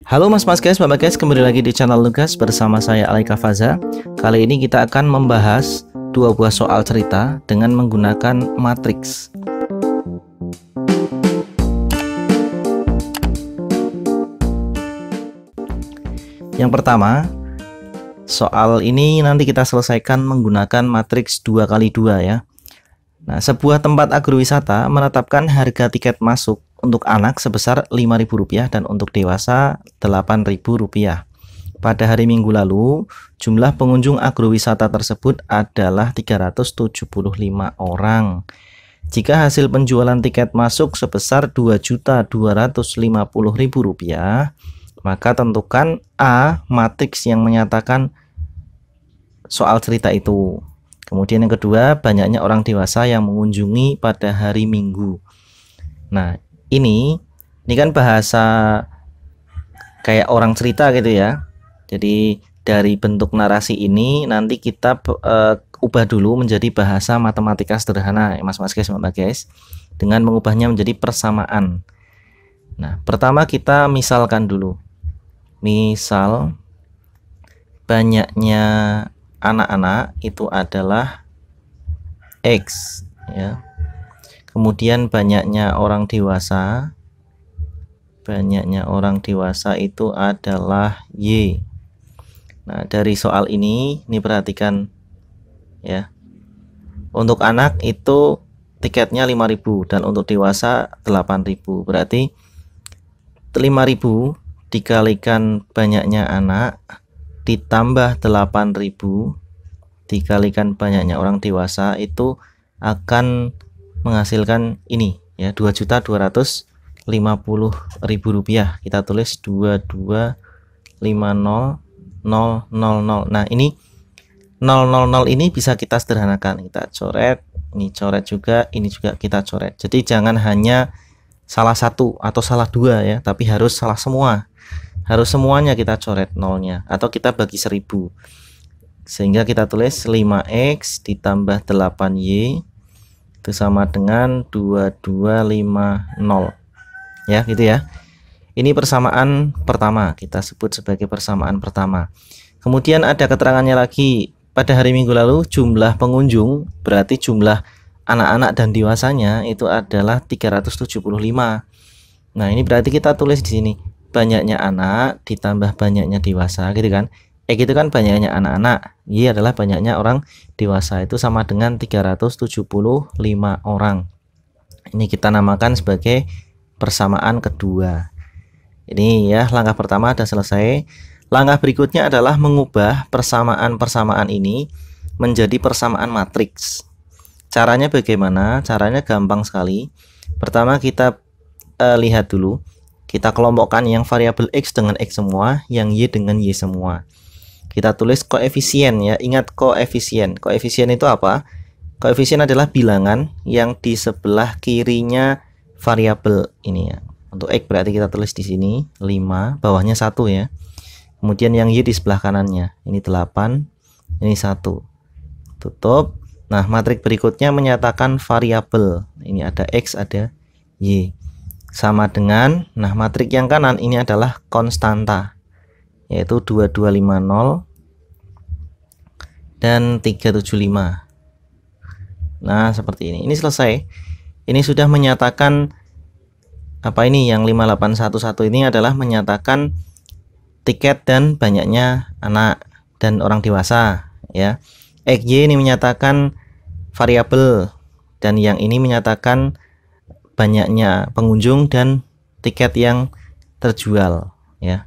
Halo mas guys, bapak guys, kembali lagi di channel Lugas bersama saya Alaika Faza. Kali ini kita akan membahas dua buah soal cerita dengan menggunakan matriks. Yang pertama, soal ini nanti kita selesaikan menggunakan matriks 2x2 ya. Nah, sebuah tempat agrowisata menetapkan harga tiket masuk untuk anak sebesar Rp5.000 dan untuk dewasa Rp8.000. Pada hari Minggu lalu, jumlah pengunjung agrowisata tersebut adalah 375 orang. Jika hasil penjualan tiket masuk sebesar Rp2.250.000, maka tentukan A matriks yang menyatakan soal cerita itu. Kemudian yang kedua, banyaknya orang dewasa yang mengunjungi pada hari Minggu. Nah, ini kan bahasa kayak orang cerita gitu ya. Jadi dari bentuk narasi ini nanti kita ubah dulu menjadi bahasa matematika sederhana ya mas guys, dengan mengubahnya menjadi persamaan. Nah, pertama kita misalkan dulu. Misal banyaknya anak-anak itu adalah X ya. Kemudian banyaknya orang dewasa itu adalah Y. Nah, dari soal ini perhatikan ya. Untuk anak itu tiketnya 5.000 dan untuk dewasa 8.000. Berarti 5.000 dikalikan banyaknya anak ditambah 8.000 dikalikan banyaknya orang dewasa itu akan menghasilkan ini ya, Rp2.250.000. Kita tulis 2250.000. Nah, ini 000 ini bisa kita sederhanakan. Kita coret, ini coret juga, ini juga kita coret. Jadi jangan hanya salah satu atau salah dua ya, tapi harus salah semua. Harus semuanya kita coret nolnya atau kita bagi 1000. Sehingga kita tulis 5x ditambah 8y itu sama dengan 2250 ya, gitu ya. Ini persamaan pertama, kita sebut sebagai persamaan pertama. Kemudian ada keterangannya lagi, pada hari Minggu lalu jumlah pengunjung, berarti jumlah anak-anak dan dewasanya itu adalah 375. Nah, ini berarti kita tulis di sini banyaknya anak ditambah banyaknya dewasa, gitu kan. X itu kan banyaknya anak-anak, Y adalah banyaknya orang dewasa, itu sama dengan 375 orang. Ini kita namakan sebagai persamaan kedua. Ini ya, langkah pertama sudah selesai. Langkah berikutnya adalah mengubah persamaan-persamaan ini menjadi persamaan matriks. Caranya bagaimana? Caranya gampang sekali. Pertama kita lihat dulu. Kita kelompokkan yang variabel X dengan X semua, yang Y dengan Y semua. Kita tulis koefisien ya. Ingat koefisien. Koefisien itu apa? Koefisien adalah bilangan yang di sebelah kirinya variabel ini ya. Untuk X berarti kita tulis di sini 5, bawahnya 1 ya. Kemudian yang Y di sebelah kanannya. Ini 8, ini 1. Tutup. Nah, matriks berikutnya menyatakan variabel. Ini ada X, ada Y. Sama dengan, nah matriks yang kanan ini adalah konstanta, yaitu 2250 dan 375. Nah, seperti ini. Ini selesai. Ini sudah menyatakan apa ini yang 5811 ini adalah menyatakan tiket dan banyaknya anak dan orang dewasa ya. XY ini menyatakan variabel dan yang ini menyatakan banyaknya pengunjung dan tiket yang terjual ya.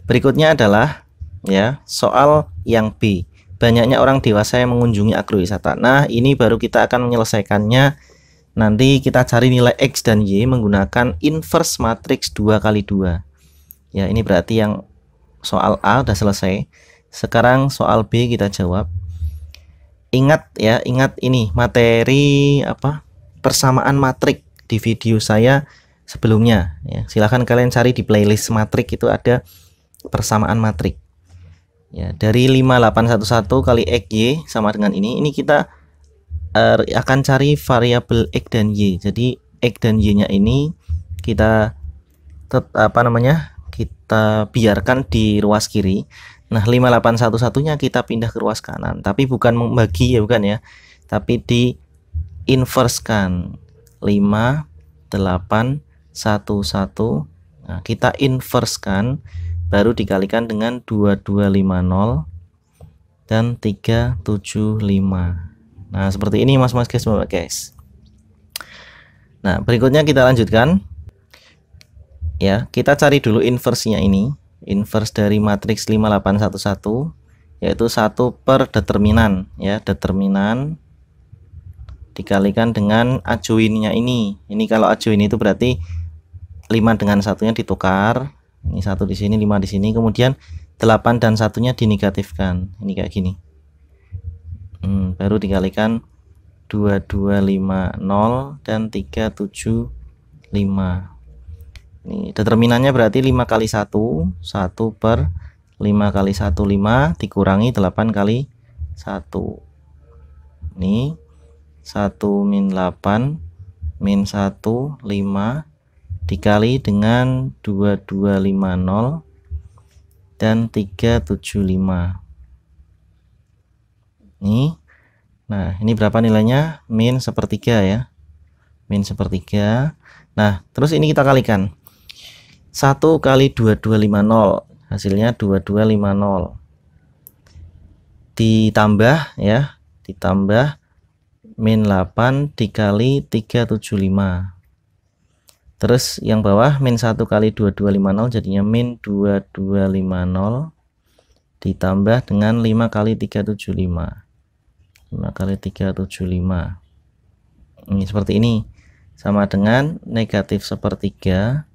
Berikutnya adalah ya soal yang B, banyaknya orang dewasa yang mengunjungi agrowisata. Nah, ini baru kita akan menyelesaikannya. Nanti kita cari nilai X dan Y menggunakan inverse matriks 2x2 ya. Ini berarti yang soal A udah selesai. Sekarang soal B kita jawab. Ingat ya, ingat ini materi apa, persamaan matrik di video saya sebelumnya ya. Silahkan kalian cari di playlist matrik, itu ada persamaan matrik ya. Dari 5811 kali XY sama dengan ini kita akan cari variabel X dan Y. Jadi X dan Y nya ini kita kita biarkan di ruas kiri. Nah, 5811-nya kita pindah ke ruas kanan, tapi bukan membagi ya, bukan ya, tapi di inversekan. 5811. Nah, kita inversekan, baru dikalikan dengan 2250 dan 375. Nah, seperti ini mas guys. Nah, berikutnya kita lanjutkan. Ya, kita cari dulu inversinya ini. Inverse dari matriks 5811 yaitu 1 per determinan ya, determinan dikalikan dengan adjoinnya ini. Ini kalau adjoin itu berarti 5 dengan 1-nya ditukar. Ini 1 di sini, 5 di sini, kemudian 8 dan 1-nya dinegatifkan. Ini kayak gini. Baru dikalikan 2250 dan 375. Ini determinannya berarti 5 kali 1, 1 per 5 kali 1, 5 dikurangi 8 kali 1. Ini 1 min 8 min 1, 5 dikali dengan 2250 dan 375. Nah, ini berapa nilainya? Min sepertiga ya. Min sepertiga. Nah, terus ini kita kalikan. 1 kali 2250 hasilnya 2250 ditambah ya, ditambah min 8 dikali 375. Terus yang bawah min 1 kali 2250 jadinya min 2250 ditambah dengan 5 kali 375. 5 kali 375. Ini seperti ini, sama dengan negatif sepertiga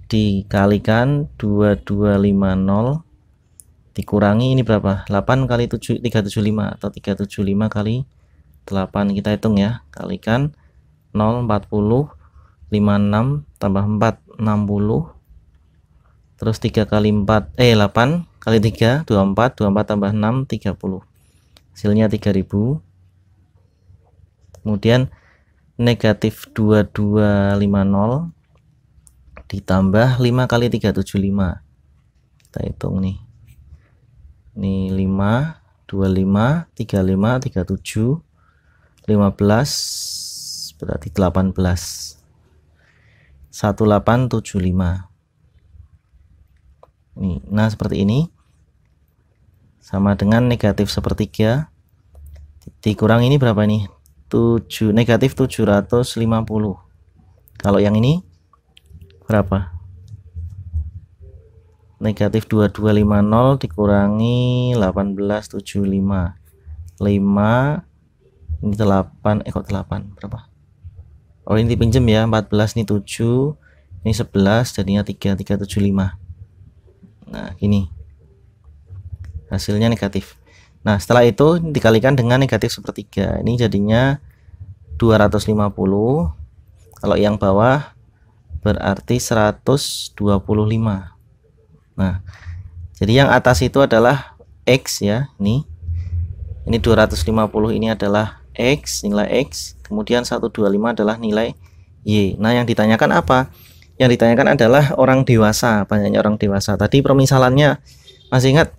dikalikan 2250 dikurangi ini berapa? 8 kali 375 atau 375 kali 8. Kita hitung ya, kalikan 0, 40, 56 tambah 4, 60, terus 3 kali 4 8 kali 3 24, 24 tambah 6 30, hasilnya 3000. Kemudian negatif 2250 ditambah 5 kali 375. Kita hitung nih. Ini 5, 25, 35, 37, 15 berarti 18. 1875. Nah, seperti ini. Sama dengan negatif sepertiga dikurang ini berapa nih? 7, negatif 750. Kalau yang ini berapa? Negatif 2250 dikurangi 1875. 5 ini 8, kok 8 berapa? Oh, ini dipinjam ya, 14 ini 7, ini 11 jadinya 375. Nah, ini hasilnya negatif. Nah, setelah itu dikalikan dengan negatif sepertiga, ini jadinya 250. Kalau yang bawah berarti 125. Nah, jadi yang atas itu adalah X ya, ini 250 ini adalah X, nilai X, kemudian 125 adalah nilai Y. Nah, yang ditanyakan apa? Yang ditanyakan adalah orang dewasa, banyaknya orang dewasa. Tadi permisalannya masih ingat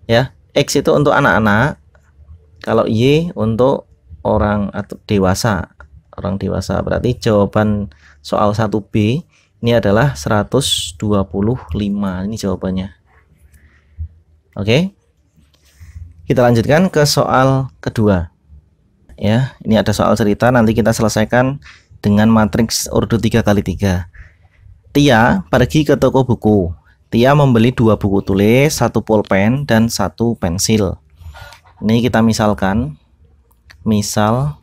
ya, X itu untuk anak-anak, kalau Y untuk orang atau dewasa, orang dewasa. Berarti jawaban soal 1B ini adalah 125. Ini jawabannya. Oke. Kita lanjutkan ke soal kedua. Ya, ini ada soal cerita, nanti kita selesaikan dengan matriks ordo 3x3. Tia pergi ke toko buku. Tia membeli 2 buku tulis, 1 pulpen dan 1 pensil. Ini kita misalkan. Misal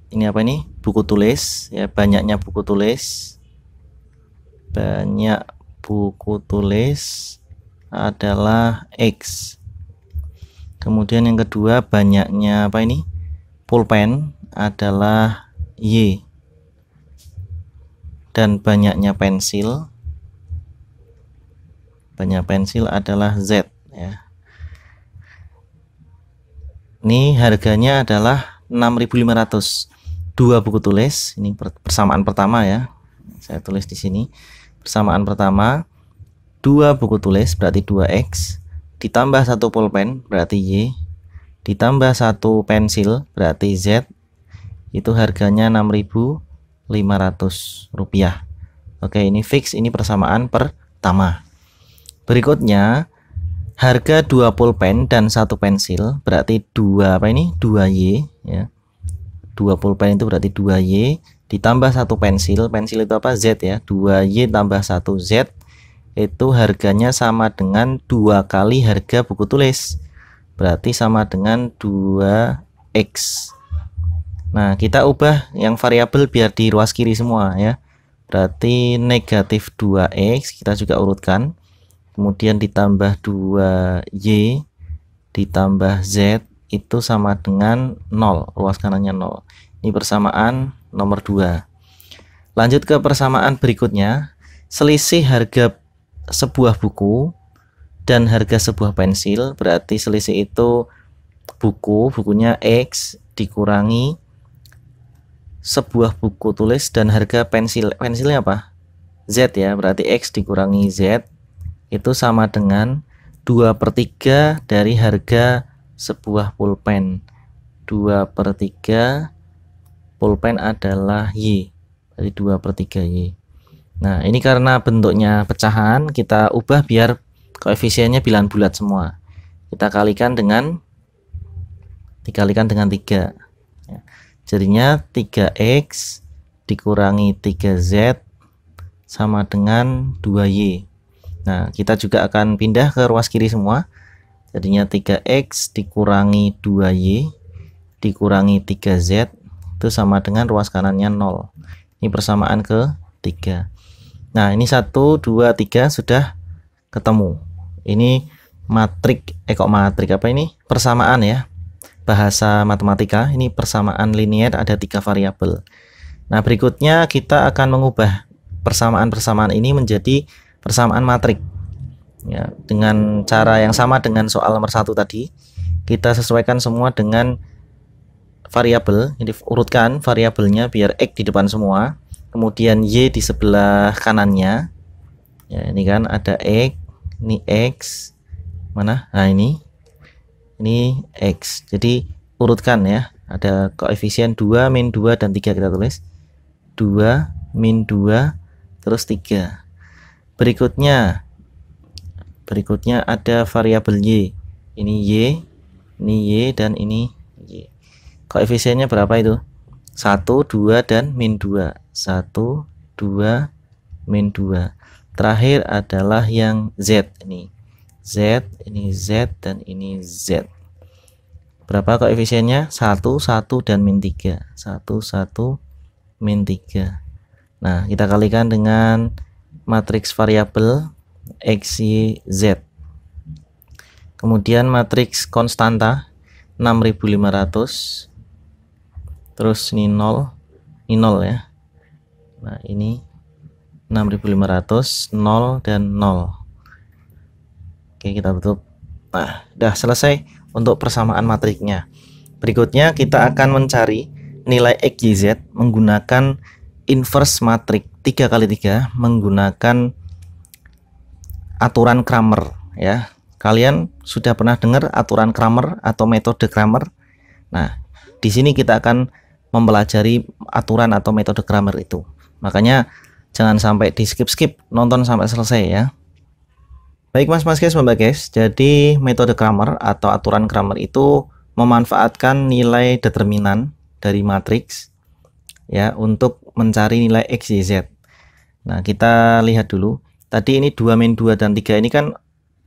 ini apa ini? Buku tulis ya, banyaknya buku tulis. Banyak buku tulis adalah X. Kemudian yang kedua, banyaknya apa ini? Pulpen adalah Y. Dan banyaknya pensil, banyak pensil adalah Z ya. Ini harganya adalah 6.500. 2 buku tulis, ini persamaan pertama ya. Saya tulis di sini. Persamaan pertama, 2 buku tulis berarti 2X, ditambah 1 pulpen berarti Y, ditambah 1 pensil berarti Z, itu harganya Rp6.500. Oke, ini fix, ini persamaan pertama. Berikutnya, harga 2 pulpen dan 1 pensil berarti 2 apa ini? 2Y ya. 2 pulpen itu berarti 2Y ditambah 1 pensil. Pensil itu apa? Z ya. 2Y tambah 1 Z itu harganya sama dengan 2 kali harga buku tulis. Berarti sama dengan 2X. Nah, kita ubah yang variabel biar di ruas kiri semua ya. Berarti negatif 2X kita juga urutkan. Kemudian ditambah 2Y ditambah Z itu sama dengan 0. Ruas kanannya 0. Ini persamaan nomor 2. Lanjut ke persamaan berikutnya. Selisih harga sebuah buku dan harga sebuah pensil. Berarti selisih itu bukunya X dikurangi sebuah buku tulis dan harga pensilnya apa? Z ya, berarti X dikurangi Z itu sama dengan 2/3 dari harga sebuah pulpen. 2/3 pulpen adalah Y, jadi 2/3 Y. Nah, ini karena bentuknya pecahan, kita ubah biar koefisiennya bilangan bulat semua. Kita dikalikan dengan 3. Jadinya 3X dikurangi 3Z sama dengan 2Y. Nah, kita juga akan pindah ke ruas kiri semua. Jadinya 3X dikurangi 2Y dikurangi 3Z itu sama dengan ruas kanannya 0. Ini persamaan ke-3. Nah, ini 1, 2, 3 sudah ketemu. Ini matrik, apa ini? Persamaan ya. Bahasa matematika, ini persamaan linier ada 3 variabel. Nah, berikutnya kita akan mengubah persamaan-persamaan ini menjadi persamaan matrik ya, dengan cara yang sama dengan soal nomor 1 tadi. Kita sesuaikan semua dengan variabel. Jadi urutkan variabelnya biar X di depan semua, kemudian Y di sebelah kanannya ya. Ini kan ada X, ini X mana? Nah, ini X. Jadi urutkan ya. Ada koefisien 2, min 2 dan 3 kita tulis. 2, min 2 terus 3. Berikutnya ada variabel Y. Ini Y dan ini Y. Koefisiennya berapa itu? 1, 2 dan min 2. 1, 2, min 2. Terakhir adalah yang Z ini. Z, ini Z, dan ini Z. Berapa koefisiennya? 1, 1, dan min 3. 1, 1, min 3. Nah, kita kalikan dengan matriks variabel X, Y, Z. Kemudian matriks konstanta 6.500. Terus ini 0. Ini 0 ya. Nah, ini 6.500, 0, dan 0. Oke, kita tutup. Nah, udah selesai untuk persamaan matriknya. Berikutnya kita akan mencari nilai X, Y, Z menggunakan inverse matrik 3 kali 3 menggunakan aturan Cramer ya. Kalian sudah pernah dengar aturan Cramer atau metode Cramer? Nah, di sini kita akan mempelajari aturan atau metode Cramer itu. Makanya jangan sampai di skip-skip, nonton sampai selesai ya. Baik Mas guys, Mbak guys. Jadi metode Cramer atau aturan Cramer itu memanfaatkan nilai determinan dari matriks ya untuk mencari nilai X, Y, Z. Nah, kita lihat dulu. Tadi ini 2, min 2 dan 3 ini kan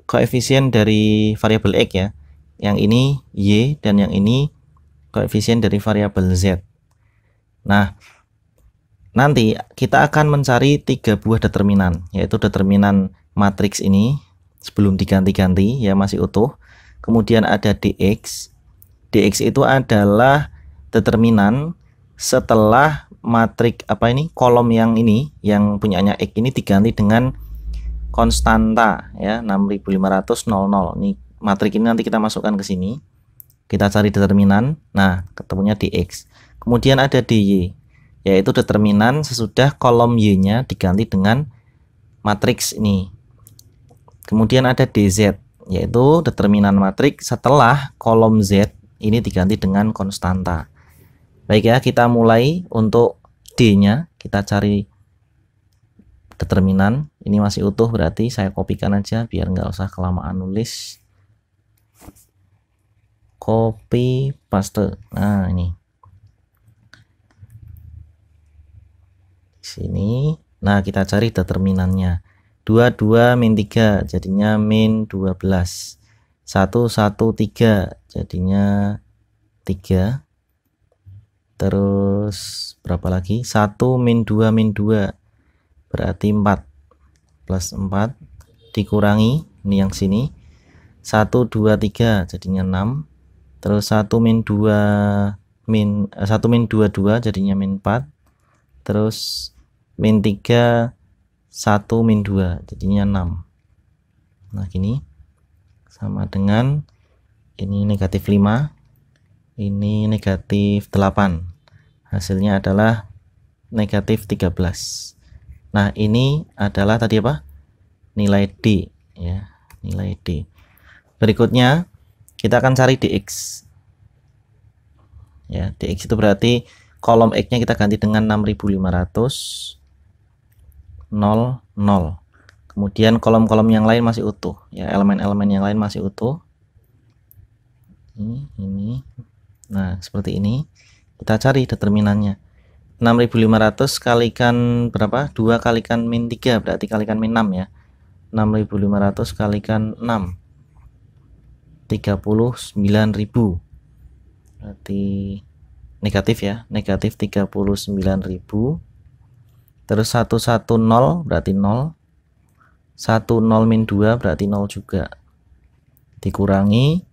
koefisien dari variabel X ya. Yang ini Y dan yang ini koefisien dari variabel Z. Nah, nanti kita akan mencari 3 buah determinan, yaitu determinan matriks ini sebelum diganti-ganti ya, masih utuh. Kemudian ada dx. Dx itu adalah determinan setelah matrik apa ini, kolom yang ini yang punyanya X ini diganti dengan konstanta ya, 6.500, 00. Ini matrik ini nanti kita masukkan ke sini. Kita cari determinan. Nah, ketemunya dx. Kemudian ada dy. yaitu determinan sesudah kolom Y-nya diganti dengan matriks ini. Kemudian ada DZ, yaitu determinan matriks setelah kolom Z ini diganti dengan konstanta. Baik ya, kita mulai untuk D-nya, kita cari determinan. Ini masih utuh, berarti saya kopikan aja biar nggak usah kelamaan nulis. Copy paste. Nah, ini sini. Nah, kita cari determinannya. 22 min 3 jadinya min 12. 113 jadinya 3. Terus berapa lagi? 1 min 2 min 2 berarti 4 plus 4 dikurangi ini yang sini 1 2 3 jadinya 6. Terus 1 min 2 jadinya min 4. Terus min 3 1 min 2 jadinya 6. Nah gini sama dengan ini negatif 5, ini negatif 8, hasilnya adalah negatif 13. Nah ini adalah tadi apa, nilai D ya, nilai D. Berikutnya kita akan cari dx ya. Dx itu berarti kolom X nya kita ganti dengan 6500 0 0. Kemudian kolom-kolom yang lain masih utuh ya, elemen-elemen yang lain masih utuh. Ini. Nah, seperti ini. Kita cari determinannya. 6500 kalikan berapa? 2 kalikan min 3 berarti kalikan min 6 ya. 6500 kalikan 6 39.000. Berarti negatif ya, negatif 39.000. Terus 110 berarti 0. 10 min 2 berarti 0 juga. Dikurangi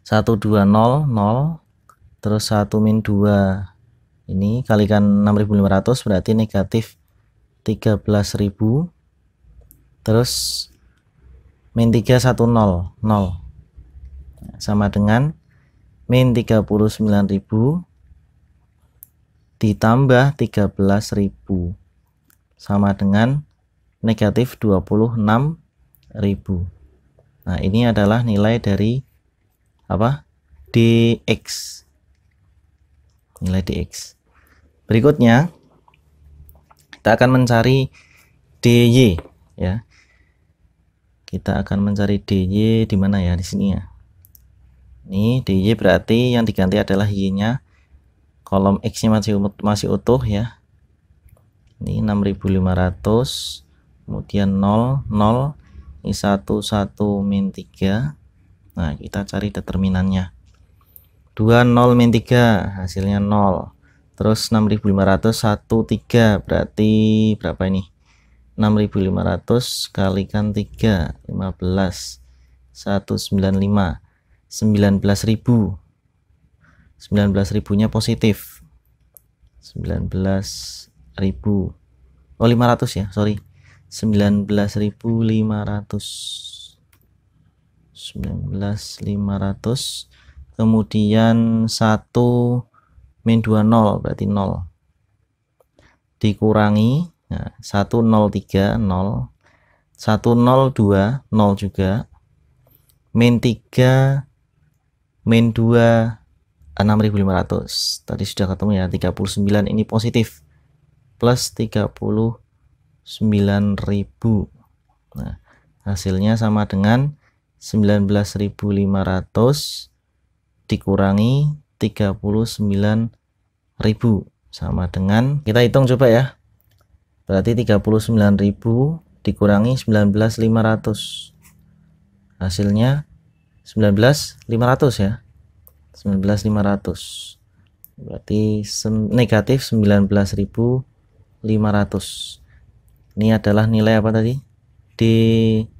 120 0. Terus 1 min 2 ini kalikan 6500 berarti negatif 13.000. Terus min 3 10 0 sama dengan min 39.000 ditambah 13.000 sama dengan negatif 26.000. Nah ini adalah nilai dari apa, dx, nilai dx. Berikutnya kita akan mencari dy ya. Kita akan mencari dy di mana ya, di sini ya. Ini dy berarti yang diganti adalah y-nya. Kolom X-nya masih utuh ya. Ini 6500, kemudian 0 0, ini 1 1 min 3. Nah, kita cari determinannya. 2 0 min 3 hasilnya 0. Terus 6500 1 3 berarti berapa ini? 6500 kalikan 3 15 195 19.000. 19.000 nya positif. 19.000. Oh 500 ya, sorry. 19.500. 19.500. Kemudian 1 min 20 berarti 0. Dikurangi nah, 103 0. 102 0 juga. Min 3 min 2 6.500. Tadi sudah ketemu ya, 39 ini positif plus 39.000. Nah, hasilnya sama dengan 19.500 dikurangi 39.000 sama dengan, kita hitung coba ya. Berarti 39.000 dikurangi 19.500. Hasilnya 19.500 ya. 19.500 berarti negatif 19.500. Ini adalah nilai apa tadi? dy.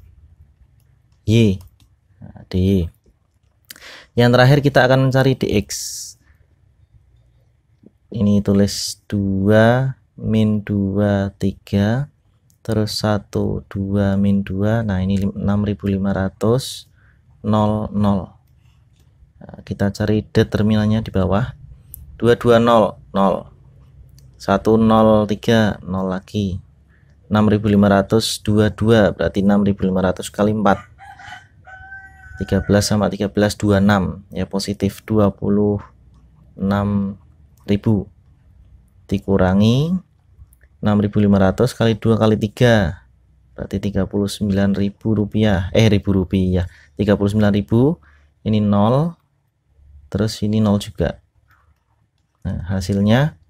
Nah, dy. Yang terakhir kita akan mencari dx. Ini tulis 2 min 2 3, terus 1 2 min 2. Nah ini 6.500 0 0. Nah, kita cari determinannya di bawah. 220 0. 103 0 lagi 6.522 berarti 6.500 kali 4 13 sama 13 26 ya, positif 26.000 dikurangi 6.500 kali 2 kali 3 berarti 39.000 rupiah, ribu rupiah 39.000, ini 0 terus ini 0 juga. Nah, hasilnya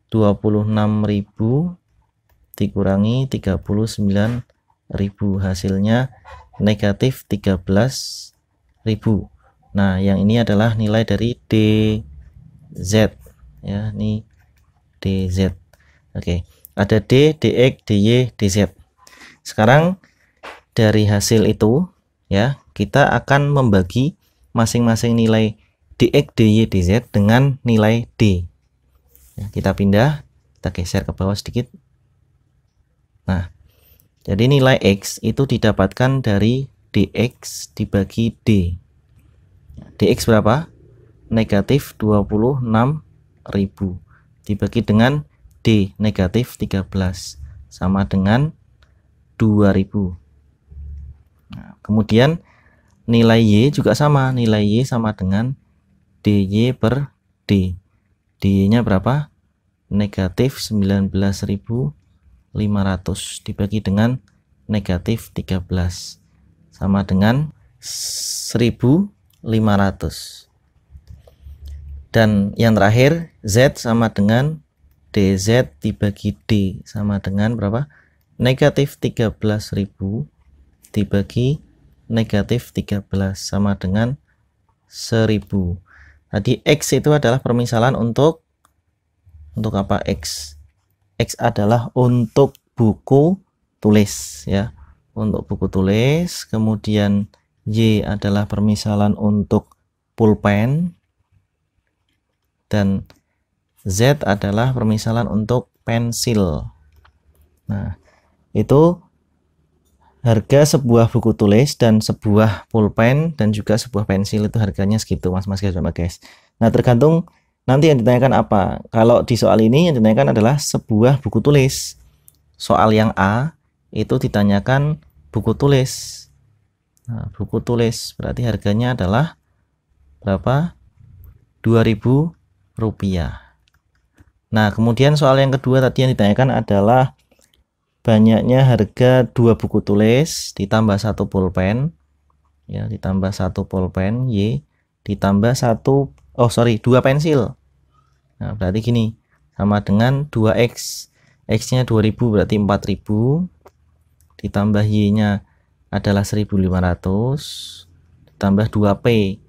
26.000 dikurangi 39.000, hasilnya negatif 13.000. Nah, yang ini adalah nilai dari DZ ya, ini DZ. Oke, ada D, DX, DY, DZ. Sekarang dari hasil itu ya, kita akan membagi masing-masing nilai DX, DY, DZ dengan nilai D. Ya, kita pindah, kita geser ke bawah sedikit. Nah, jadi nilai X itu didapatkan dari DX dibagi D. DX berapa? Negatif 26.000 dibagi dengan D negatif 13 sama dengan 2000. Nah, kemudian nilai Y juga sama, nilai Y sama dengan DY per D. DY nya berapa? Negatif 19.500 dibagi dengan negatif 13 sama dengan 1.500. Dan yang terakhir Z sama dengan DZ dibagi D sama dengan berapa? Negatif 13.000 dibagi negatif 13 sama dengan 1.000. Tadi X itu adalah permisalan untuk apa? X adalah untuk buku tulis ya, untuk buku tulis. Kemudian Y adalah permisalan untuk pulpen, dan Z adalah permisalan untuk pensil. Nah, itu harga sebuah buku tulis dan sebuah pulpen dan juga sebuah pensil itu harganya segitu, mas guys. Nah, tergantung nanti yang ditanyakan apa. Kalau di soal ini yang ditanyakan adalah sebuah buku tulis. Soal yang A itu ditanyakan buku tulis. Nah, buku tulis berarti harganya adalah berapa? 2.000 rupiah. Nah, kemudian soal yang kedua tadi yang ditanyakan adalah banyaknya harga 2 buku tulis ditambah 1 pulpen ya, ditambah 1 pulpen Y ditambah 2 pensil. Nah, berarti gini, sama dengan 2X. X-nya 2.000 berarti 4.000 ditambah Y-nya adalah 1.500 ditambah 2P.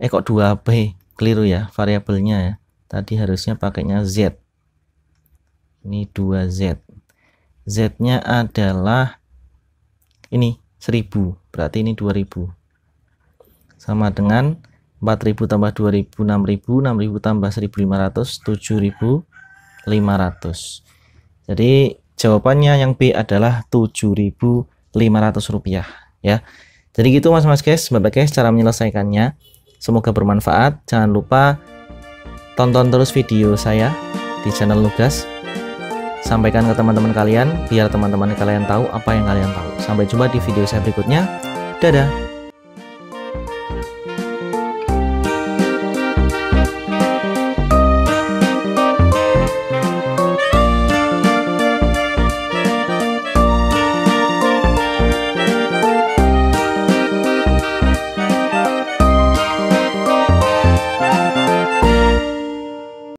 Kok 2P? Keliru ya variabelnya ya. Tadi harusnya pakainya Z. Ini 2Z. Z-nya adalah ini 1.000, berarti ini 2.000. Sama dengan 4.000 tambah 2.000 6.000, 6.000 tambah 1.500 7.500. Jadi jawabannya yang B adalah 7.500 rupiah ya. Jadi gitu mas guys, guys, cara menyelesaikannya. Semoga bermanfaat. Jangan lupa tonton terus video saya di channel Lugas. Sampaikan ke teman-teman kalian biar teman-teman kalian tahu apa yang kalian tahu. Sampai jumpa di video saya berikutnya. Dadah.